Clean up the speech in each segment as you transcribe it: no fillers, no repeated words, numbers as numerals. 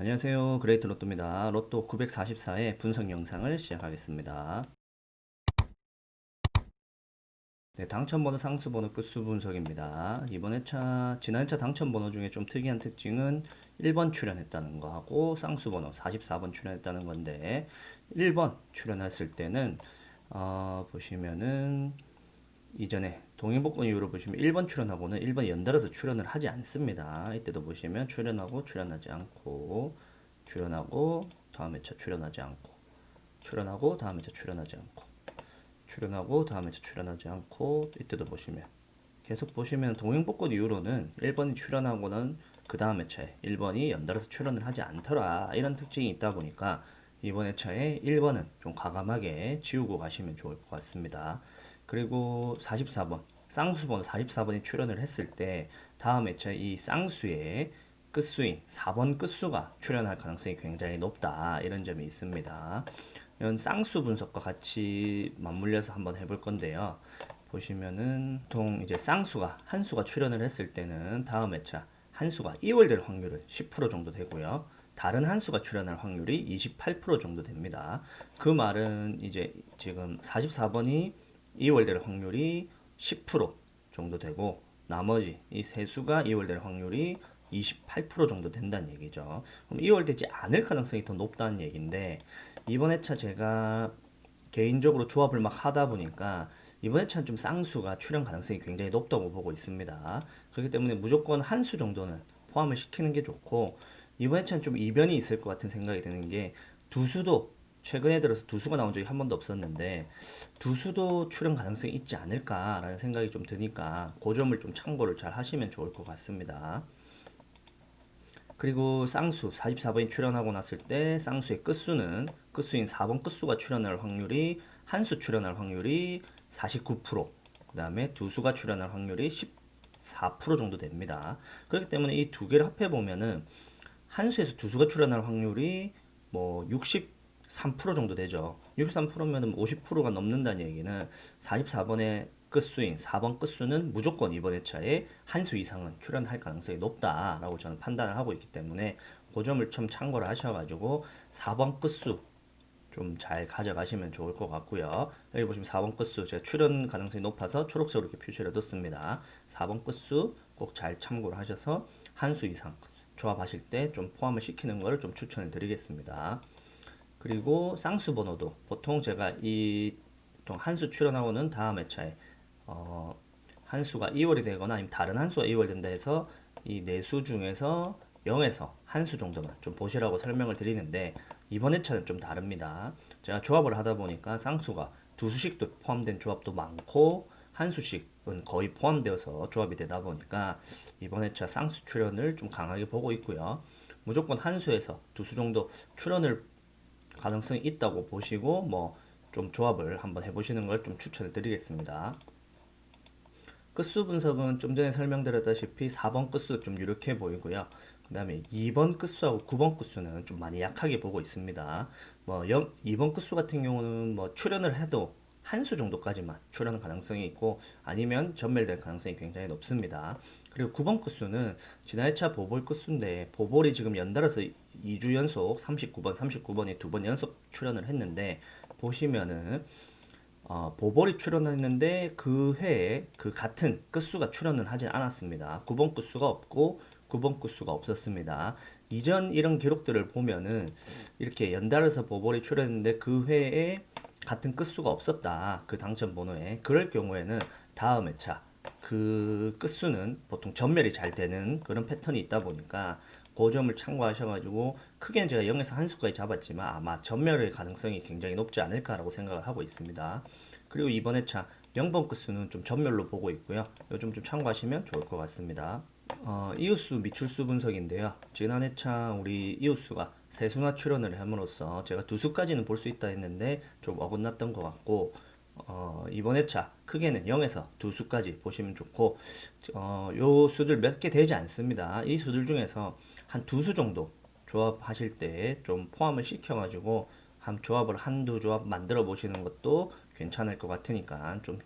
안녕하세요. 그레이트 로또입니다. 로또 944의 분석 영상을 시작하겠습니다. 네, 당첨번호, 상수번호, 끝수 분석입니다. 이번 회차, 지난 회차 당첨번호 중에 좀 특이한 특징은 1번 출연했다는 거 하고 쌍수번호 44번 출연했다는 건데 1번 출연했을 때는 보시면은 이전에 동행복권 이후로 보시면 1번 출연하고는 1번 연달아서 출연을 하지 않습니다. 이때도 보시면 출연하고 출연하지 않고 출연하고 다음 회차 출연하지 않고 출연하고 다음 회차 출연하지 않고 출연하고 다음 회차 출연하지 않고 이때도 보시면 계속 보시면 동행복권 이후로는 1번이 출연하고는 그 다음 회차에 1번이 연달아서 출연을 하지 않더라 이런 특징이 있다 보니까 이번 회차에 1번은 좀 과감하게 지우고 가시면 좋을 것 같습니다. 그리고 44번 쌍수번 44번이 출연을 했을 때 다음 회차 이 쌍수의 끝수인 4번 끝수가 출연할 가능성이 굉장히 높다 이런 점이 있습니다. 이런 쌍수 분석과 같이 맞물려서 한번 해볼 건데요. 보시면은 보통 이제 쌍수가 한 수가 출연을 했을 때는 다음 회차 한 수가 이월될 확률은 10% 정도 되고요. 다른 한 수가 출연할 확률이 28% 정도 됩니다. 그 말은 이제 지금 44번이 이월될 확률이 10% 정도 되고 나머지 이 세 수가 이월될 확률이 28% 정도 된다는 얘기죠. 그럼 이월되지 않을 가능성이 더 높다는 얘기인데 이번 회차 제가 개인적으로 조합을 막 하다 보니까 이번 회차는 좀 쌍수가 출현 가능성이 굉장히 높다고 보고 있습니다. 그렇기 때문에 무조건 한 수 정도는 포함을 시키는 게 좋고 이번 회차는 좀 이변이 있을 것 같은 생각이 드는 게 두 수도 최근에 들어서 두 수가 나온 적이 한 번도 없었는데 두 수도 출연 가능성이 있지 않을까라는 생각이 좀 드니까 그 점을 좀 참고를 잘 하시면 좋을 것 같습니다. 그리고 쌍수 44번이 출연하고 났을 때 쌍수의 끝수인 4번 끝수가 출연할 확률이 한 수 출연할 확률이 49%, 그 다음에 두 수가 출연할 확률이 14% 정도 됩니다. 그렇기 때문에 이 두 개를 합해 보면은 한 수에서 두 수가 출연할 확률이 뭐 63% 정도 되죠. 63%면은 50%가 넘는다는 얘기는 44번의 끝수인 4번 끝수는 무조건 이번 회차에 한 수 이상은 출연할 가능성이 높다라고 저는 판단을 하고 있기 때문에 그 점을 좀 참고를 하셔가지고 4번 끝수 좀 잘 가져가시면 좋을 것 같고요. 여기 보시면 4번 끝수 제가 출연 가능성이 높아서 초록색으로 이렇게 표시를 해뒀습니다. 4번 끝수 꼭 잘 참고를 하셔서 한 수 이상 조합하실 때 좀 포함을 시키는 것을 좀 추천을 드리겠습니다. 그리고 쌍수 번호도 보통 제가 이 보통 한 수 출연하고는 다음 회차에 어, 한 수가 이월이 되거나 아니면 다른 한 수가 이월 된다 해서 이 네 수 중에서 0에서 한 수 정도만 좀 보시라고 설명을 드리는데 이번 회차는 좀 다릅니다. 제가 조합을 하다 보니까 쌍수가 두 수씩도 포함된 조합도 많고 한 수씩은 거의 포함되어서 조합이 되다 보니까 이번 회차 쌍수 출연을 좀 강하게 보고 있고요. 무조건 한 수에서 두 수 정도 출연을 가능성이 있다고 보시고 뭐 좀 조합을 한번 해보시는 걸 좀 추천을 드리겠습니다. 끝수 분석은 좀 전에 설명드렸다시피 4번 끝수 좀 유력해 보이고요. 그 다음에 2번 끝수하고 9번 끝수는 좀 많이 약하게 보고 있습니다. 뭐 2번 끝수 같은 경우는 뭐 출연을 해도 한 수 정도까지만 출연 가능성이 있고 아니면 전멸될 가능성이 굉장히 높습니다. 그리고 9번 끝수는 지난 회차 보볼 끝수인데 보볼이 지금 연달아서 2주 연속 39번, 39번이 두 번 연속 출연을 했는데 보시면은 보벌이 출연했는데 그 해에 그 같은 끝수가 출연을 하진 않았습니다. 9번 끝수가 없고 9번 끝수가 없었습니다. 이전 이런 기록들을 보면은 이렇게 연달아서 보벌이 출연했는데 그 해에 같은 끝수가 없었다. 그 당첨 번호에. 그럴 경우에는 다음 회차 그 끝수는 보통 전멸이 잘 되는 그런 패턴이 있다 보니까 그 점을 참고하셔가지고 크게는 제가 0에서 한 수까지 잡았지만 아마 전멸의 가능성이 굉장히 높지 않을까라고 생각을 하고 있습니다. 그리고 이번 회차 0번 끝수는 좀 전멸로 보고 있고요. 요즘 좀 참고하시면 좋을 것 같습니다. 이웃수 미출수 분석인데요. 지난 회차 우리 이웃수가 세수나 출연을 함으로써 제가 두 수까지는 볼 수 있다 했는데 좀 어긋났던 것 같고 이번 회차 크게는 0에서 두 수까지 보시면 좋고 요 수들 몇 개 되지 않습니다. 이 수들 중에서 한 두 수 정도 조합하실 때 좀 포함을 시켜가지고 한 조합을 한두 조합 만들어 보시는 것도 괜찮을 것 같으니까 좀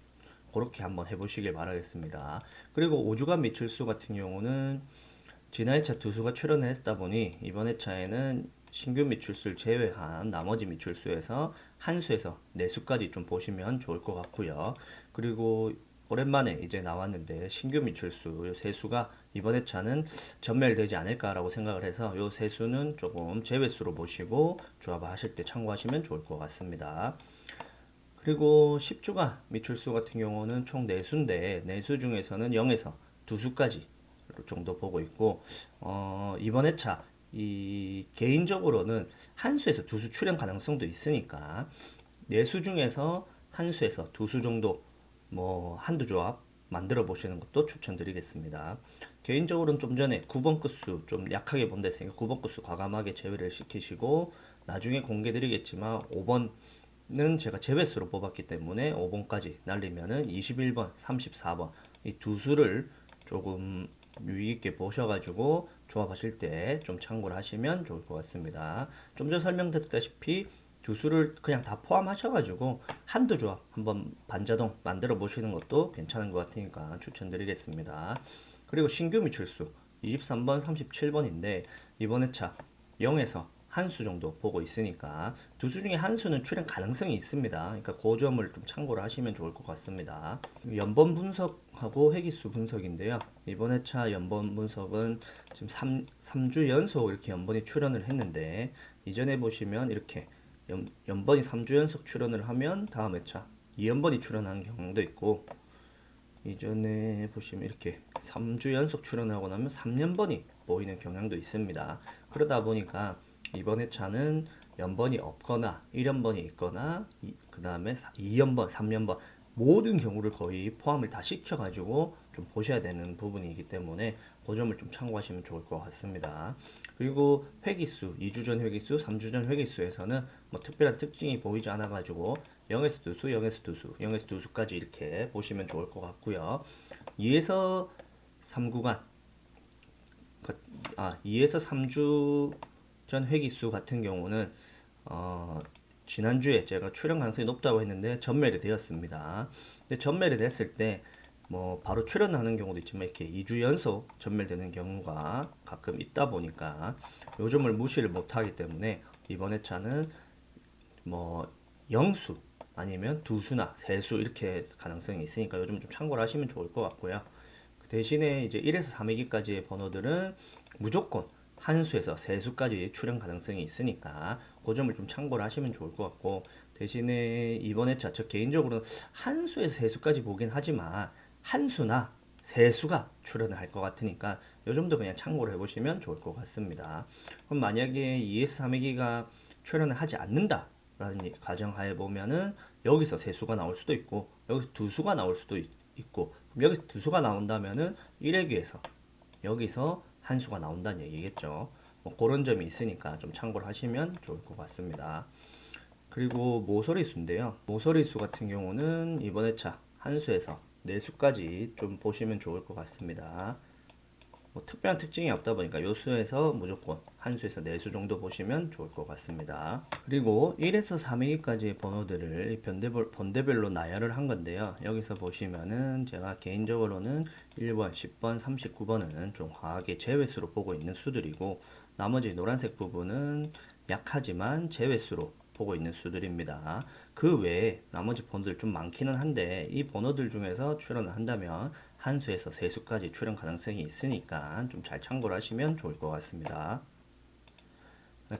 그렇게 한번 해보시길 바라겠습니다. 그리고 5주간 미칠수 같은 경우는 지난 회차 두수가 출연을 했다 보니 이번 회차에는 신규 미출수를 제외한 나머지 미출수에서 한 수에서 네 수까지 좀 보시면 좋을 것 같고요. 그리고 오랜만에 이제 나왔는데 신규 미출수 요 세 수가 이번 회차는 전멸되지 않을까라고 생각을 해서 요 세 수는 조금 제외수로 보시고 조합을 하실 때 참고하시면 좋을 것 같습니다. 그리고 10주간 미출수 같은 경우는 총 4수인데 4수 중에서는 0에서 2수까지 정도 보고 있고 이번 회차 개인적으로는 한 수에서 2수 출현 가능성도 있으니까 4수 중에서 한 수에서 2수 정도 뭐 한두 조합 만들어 보시는 것도 추천드리겠습니다. 개인적으로는 좀 전에 9번 끝수 좀 약하게 본다 했으니까 9번 끝수 과감하게 제외를 시키시고 나중에 공개 드리겠지만 5번은 제가 제외수로 뽑았기 때문에 5번까지 날리면은 21번, 34번 이 두 수를 조금 유의 있게 보셔가지고 조합하실 때 좀 참고를 하시면 좋을 것 같습니다. 좀 전 설명드렸다시피 두 수를 그냥 다 포함하셔가지고 한두 조합 한번 반자동 만들어 보시는 것도 괜찮은 것 같으니까 추천드리겠습니다. 그리고 신규 미출수 23번, 37번인데 이번 회차 0에서 한 수 정도 보고 있으니까 두 수 중에 한 수는 출현 가능성이 있습니다. 그러니까 그 점을 좀 참고를 하시면 좋을 것 같습니다. 연번 분석하고 회기수 분석인데요. 이번 회차 연번 분석은 지금 3주 연속 이렇게 연번이 출현을 했는데 이전에 보시면 이렇게 연번이 3주 연속 출연을 하면 다음 회차 2연번이 출연하는 경우도 있고 이전에 보시면 이렇게 3주 연속 출연하고 나면 3년번이 보이는 경향도 있습니다. 그러다 보니까 이번 회차는 연번이 없거나 1연번이 있거나 그 다음에 2연번, 3년번 모든 경우를 거의 포함을 다 시켜가지고 좀 보셔야 되는 부분이기 때문에 그 점을 좀 참고하시면 좋을 것 같습니다. 그리고 회기수, 2주 전 회기수, 3주 전 회기수에서는 뭐 특별한 특징이 보이지 않아가지고 0에서 2수, 0에서 2수, 0에서 2수까지 이렇게 보시면 좋을 것 같고요. 2에서 3구간, 2에서 3주 전 회기수 같은 경우는 지난주에 제가 출연 가능성이 높다고 했는데 전멸이 되었습니다. 근데 전멸이 됐을 때 뭐 바로 출연하는 경우도 있지만 이렇게 2주 연속 전멸되는 경우가 가끔 있다 보니까 요점을 무시를 못하기 때문에 이번 회차는 뭐 영수 아니면 두수나 세수 이렇게 가능성이 있으니까 요즘 좀 참고를 하시면 좋을 것 같고요. 그 대신에 이제 1에서 3회기까지의 번호들은 무조건 한 수에서 세 수까지 출현 가능성이 있으니까 그 점을 좀 참고를 하시면 좋을 것 같고 대신에 이번 회차 저 개인적으로는 한 수에서 세 수까지 보긴 하지만 한 수나 세 수가 출연을 할 것 같으니까 요 점도 그냥 참고를 해보시면 좋을 것 같습니다. 그럼 만약에 2에서 3회기가 출연을 하지 않는다라는 가정하에 보면은 여기서 세 수가 나올 수도 있고 여기서 두 수가 나올 수도 있고 그럼 여기서 두 수가 나온다면은 1회기에서 여기서 한 수가 나온다는 얘기겠죠. 뭐 그런 점이 있으니까 좀 참고를 하시면 좋을 것 같습니다. 그리고 모서리수인데요. 모서리수 같은 경우는 이번 회차 한 수에서 네 수까지 좀 보시면 좋을 것 같습니다. 뭐 특별한 특징이 없다 보니까 요 수에서 무조건 한 수에서 네 수 정도 보시면 좋을 것 같습니다. 그리고 1에서 3회기까지의 번호들을 번대별로 나열을 한 건데요. 여기서 보시면은 제가 개인적으로는 1번, 10번, 39번은 좀 과하게 제외수로 보고 있는 수들이고 나머지 노란색 부분은 약하지만 제외수로 보고 있는 수들입니다. 그 외에 나머지 번호들 좀 많기는 한데 이 번호들 중에서 출연을 한다면 한 수에서 세 수까지 출연 가능성이 있으니까 좀 잘 참고를 하시면 좋을 것 같습니다.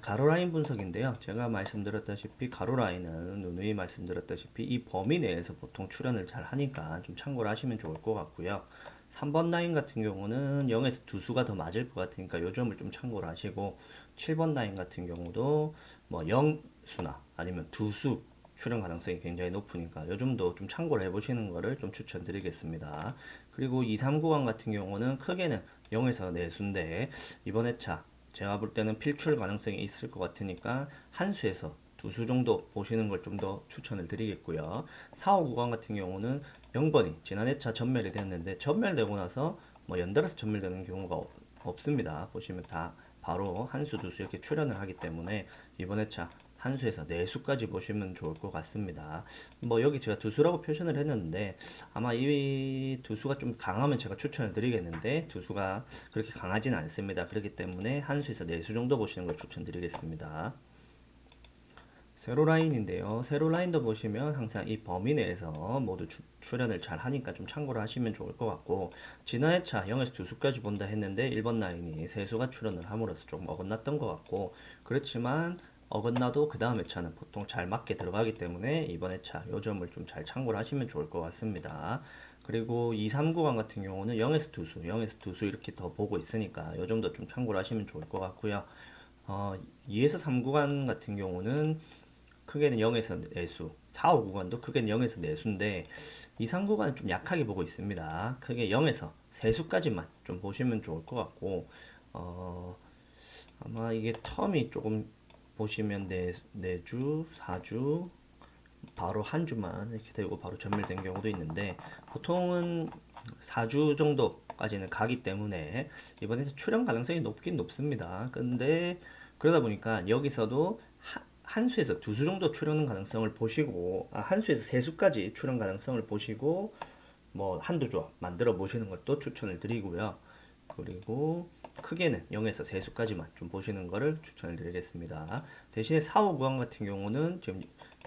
가로라인 분석인데요. 제가 말씀드렸다시피 가로라인은 누누이 말씀드렸다시피 이 범위 내에서 보통 출연을 잘 하니까 좀 참고를 하시면 좋을 것 같고요. 3번 라인 같은 경우는 0에서 두 수가 더 맞을 것 같으니까 요 점을 좀 참고를 하시고 7번 라인 같은 경우도 뭐 0수나 아니면 두 수 출연 가능성이 굉장히 높으니까 요즘도 좀 참고를 해보시는 거를 좀 추천드리겠습니다. 그리고 2, 3 구간 같은 경우는 크게는 0에서 4수인데 이번 회차 제가 볼 때는 필출 가능성이 있을 것 같으니까 한 수에서 두 수 정도 보시는 걸 좀 더 추천을 드리겠고요. 4, 5 구간 같은 경우는 0번이 지난 회차 전멸이 되었는데 전멸되고 나서 뭐 연달아서 전멸되는 경우가 없습니다. 보시면 다 바로 한 수, 두 수 이렇게 출연을 하기 때문에 이번 회차 한 수에서 네 수까지 보시면 좋을 것 같습니다. 뭐 여기 제가 두 수라고 표현을 했는데 아마 이 두 수가 좀 강하면 제가 추천을 드리겠는데 두 수가 그렇게 강하지는 않습니다. 그렇기 때문에 한 수에서 네 수 정도 보시는 걸 추천드리겠습니다. 세로 라인인데요. 세로 라인도 보시면 항상 이 범위 내에서 모두 출연을 잘 하니까 좀 참고를 하시면 좋을 것 같고, 지난 회차 0에서 2수까지 본다 했는데 1번 라인이 3수가 출연을 함으로써 좀 어긋났던 것 같고, 그렇지만 어긋나도 그 다음 회차는 보통 잘 맞게 들어가기 때문에 이번 회차 요 점을 좀 잘 참고를 하시면 좋을 것 같습니다. 그리고 2, 3 구간 같은 경우는 0에서 2수, 0에서 2수 이렇게 더 보고 있으니까 요 점도 좀 참고를 하시면 좋을 것 같고요. 2에서 3 구간 같은 경우는 크게는 0에서 4수, 4, 5 구간도 크게는 0에서 4수인데 2, 3 구간은 좀 약하게 보고 있습니다. 크게 0에서 3수까지만 좀 보시면 좋을 것 같고, 아마 이게 텀이 조금 보시면 4주, 4주, 바로 한 주만 이렇게 되고 바로 전멸된 경우도 있는데 보통은 4주 정도까지는 가기 때문에 이번에 출연 가능성이 높긴 높습니다. 근데 그러다 보니까 여기서도 한 수에서 두 수 정도 출연 가능성을 보시고 한 수에서 세 수까지 출연 가능성을 보시고 뭐 한두 조합 만들어 보시는 것도 추천을 드리고요. 그리고 크게는 0에서 3수까지만 좀 보시는 것을 추천을 드리겠습니다. 대신에 4, 5 구간 같은 경우는 지금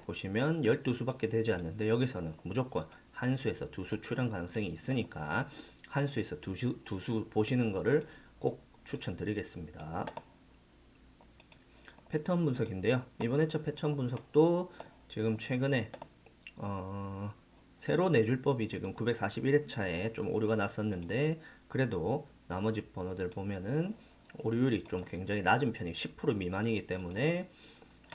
보시면 12수밖에 되지 않는데 여기서는 무조건 한 수에서 두 수 출연 가능성이 있으니까 한 수에서 두 수 보시는 것을 꼭 추천드리겠습니다. 패턴 분석인데요. 이번 회차 패턴 분석도 지금 최근에 새로 내줄 법이 지금 941회차에 좀 오류가 났었는데 그래도 나머지 번호들 보면은 오류율이 좀 굉장히 낮은 편이 10% 미만이기 때문에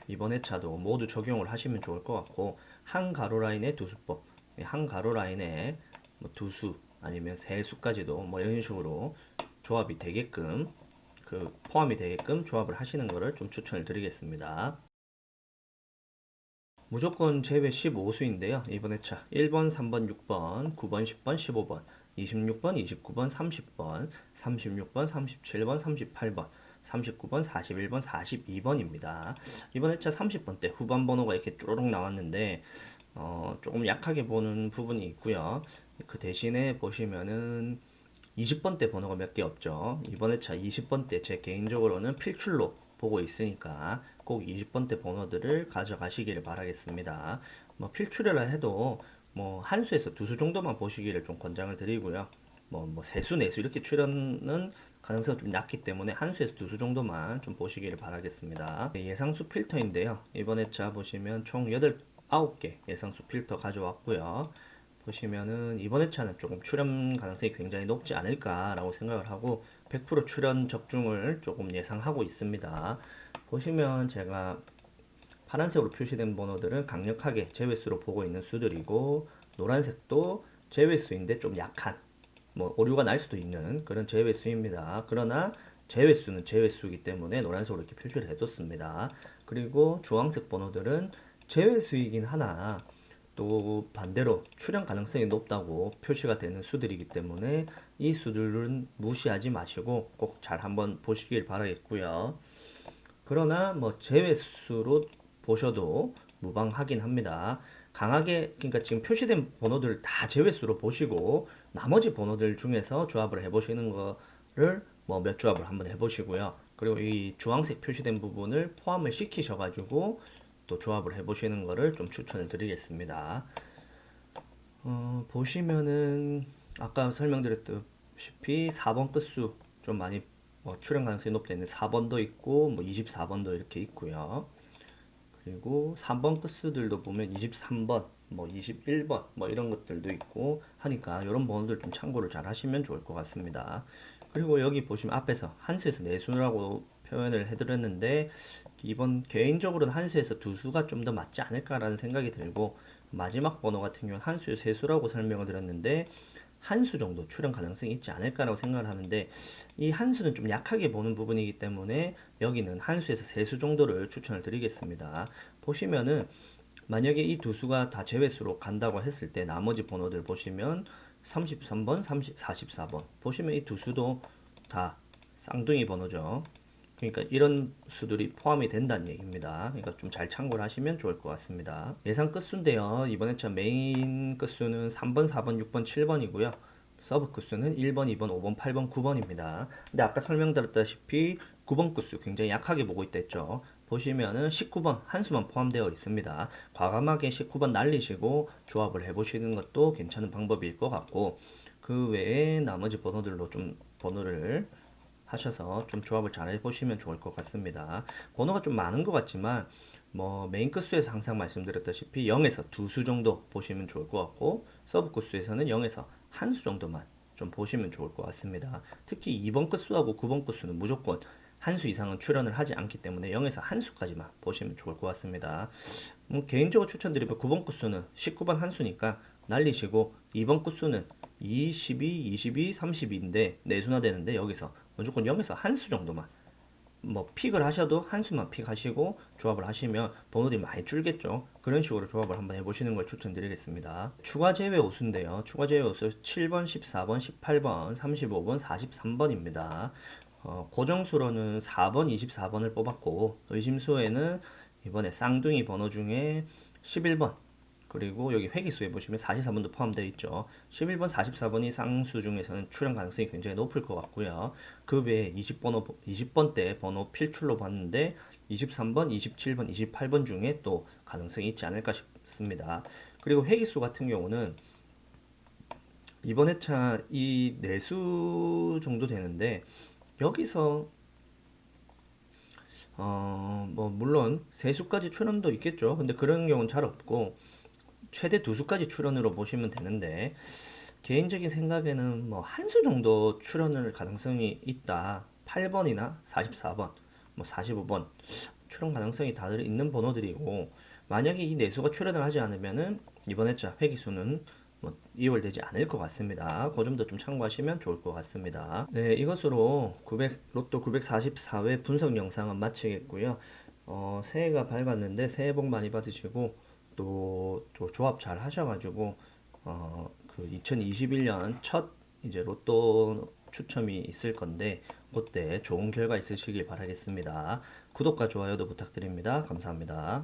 이번 회차도 모두 적용을 하시면 좋을 것 같고, 한 가로 라인에 두 수법, 한 가로 라인에 뭐 두 수 아니면 세 수까지도 뭐 이런 식으로 조합이 되게끔 포함이 되게끔 조합을 하시는 것을 좀 추천을 드리겠습니다. 무조건 제외 15수인데요. 이번 회차 1번, 3번, 6번, 9번, 10번, 15번, 26번, 29번, 30번, 36번, 37번, 38번, 39번, 41번, 42번입니다. 이번 회차 30번 때 후반 번호가 이렇게 쭈루룩 나왔는데 조금 약하게 보는 부분이 있고요. 그 대신에 보시면은 20번 대 번호가 몇 개 없죠. 이번 회차 20번 대 제 개인적으로는 필출로 보고 있으니까 꼭 20번 대 번호들을 가져가시기를 바라겠습니다. 뭐 필출이라 해도 뭐 한 수에서 두 수 정도만 보시기를 좀 권장을 드리고요. 뭐 세수, 네수 이렇게 출연은 가능성이 좀 낮기 때문에 한 수에서 두 수 정도만 좀 보시기를 바라겠습니다. 예상수 필터인데요. 이번 회차 보시면 총 9개 예상수 필터 가져왔고요. 보시면은 이번 회차는 조금 출연 가능성이 굉장히 높지 않을까라고 생각을 하고 100% 출연 적중을 조금 예상하고 있습니다. 보시면 제가 파란색으로 표시된 번호들은 강력하게 제외수로 보고 있는 수들이고, 노란색도 제외수인데 좀 약한 뭐 오류가 날 수도 있는 그런 제외수입니다. 그러나 제외수는 제외수이기 때문에 노란색으로 이렇게 표시를 해뒀습니다. 그리고 주황색 번호들은 제외수이긴 하나 또 반대로 출현 가능성이 높다고 표시가 되는 수들이기 때문에 이 수들은 무시하지 마시고 꼭 잘 한번 보시길 바라겠고요. 그러나 뭐 제외수로 보셔도 무방하긴 합니다. 강하게 그러니까 지금 표시된 번호들 다 제외수로 보시고 나머지 번호들 중에서 조합을 해보시는 거를 뭐 몇 조합을 한번 해보시고요. 그리고 이 주황색 표시된 부분을 포함을 시키셔가지고 또 조합을 해보시는 거를 좀 추천을 드리겠습니다. 보시면은 아까 설명드렸다시피 4번 끝수 좀 많이 출현 가능성이 높다 있는 4번도 있고 뭐 24번도 이렇게 있고요. 그리고 3번 끝수들도 보면 23번, 뭐 21번 뭐 이런 것들도 있고 하니까 이런 번호들 좀 참고를 잘 하시면 좋을 것 같습니다. 그리고 여기 보시면 앞에서 한 수에서 네 수라고 표현을 해드렸는데 이번 개인적으로는 한 수에서 두 수가 좀 더 맞지 않을까라는 생각이 들고, 마지막 번호 같은 경우는 한 수에 세 수라고 설명을 드렸는데 한 수 정도 출현 가능성이 있지 않을까라고 생각을 하는데 이 한 수는 좀 약하게 보는 부분이기 때문에 여기는 한 수에서 세 수 정도를 추천을 드리겠습니다. 보시면은 만약에 이 두 수가 다 제외수로 간다고 했을 때 나머지 번호들 보시면 33번, 44번 보시면 이 두 수도 다 쌍둥이 번호죠. 그러니까 이런 수들이 포함이 된다는 얘기입니다. 그러니까 좀 잘 참고를 하시면 좋을 것 같습니다. 예상 끝수인데요. 이번에 참 메인 끝수는 3번, 4번, 6번, 7번이고요. 서브 끝수는 1번, 2번, 5번, 8번, 9번입니다. 근데 아까 설명드렸다시피 9번 끝수 굉장히 약하게 보고 있다 했죠. 보시면은 19번 한 수만 포함되어 있습니다. 과감하게 19번 날리시고 조합을 해보시는 것도 괜찮은 방법일 것 같고, 그 외에 나머지 번호들로 좀 번호를 하셔서 좀 조합을 잘 해보시면 좋을 것 같습니다. 번호가 좀 많은 것 같지만 뭐 메인 끝수에서 항상 말씀드렸다시피 0에서 두 수 정도 보시면 좋을 것 같고, 서브 끝수에서는 0에서 한 수 정도만 좀 보시면 좋을 것 같습니다. 특히 2번 끝수하고 9번 끝수는 무조건 한 수 이상은 출연을 하지 않기 때문에 0에서 한 수까지만 보시면 좋을 것 같습니다. 개인적으로 추천드리면 9번 끝수는 19번 한 수니까 날리시고, 2번 끝수는 22, 22, 32인데 내수나 되는데 여기서 무조건 0에서 한 수 정도만 뭐 픽을 하셔도 한 수만 픽하시고 조합을 하시면 번호들이 많이 줄겠죠. 그런 식으로 조합을 한번 해보시는 걸 추천드리겠습니다. 추가 제외 호수인데요. 추가 제외 호수 7번, 14번, 18번, 35번, 43번입니다. 고정수로는 4번, 24번을 뽑았고, 의심수에는 이번에 쌍둥이 번호 중에 11번, 그리고 여기 회기수에 보시면 44번도 포함되어 있죠. 11번, 44번이 쌍수 중에서는 출연 가능성이 굉장히 높을 것 같고요. 그 외에 20번대 번호 필출로 봤는데 23번, 27번, 28번 중에 또 가능성이 있지 않을까 싶습니다. 그리고 회기수 같은 경우는 이번 회차 이 내수 정도 되는데, 여기서 뭐 물론 세수까지 출연도 있겠죠. 근데 그런 경우는 잘 없고 최대 두 수까지 출연으로 보시면 되는데, 개인적인 생각에는 뭐 한 수 정도 출연을 가능성이 있다. 8번이나 44번, 뭐 45번 출연 가능성이 다들 있는 번호들이고, 만약에 이 내수가 출연을 하지 않으면은 이번 회차 회기수는 뭐 이월되지 않을 것 같습니다. 그 점도 좀 참고하시면 좋을 것 같습니다. 네, 이것으로 로또 944회 분석 영상은 마치겠고요. 새해가 밝았는데 새해 복 많이 받으시고, 또 조합 잘 하셔가지고 그 2021년 첫 이제 로또 추첨이 있을 건데 그때 좋은 결과 있으시길 바라겠습니다. 구독과 좋아요도 부탁드립니다. 감사합니다.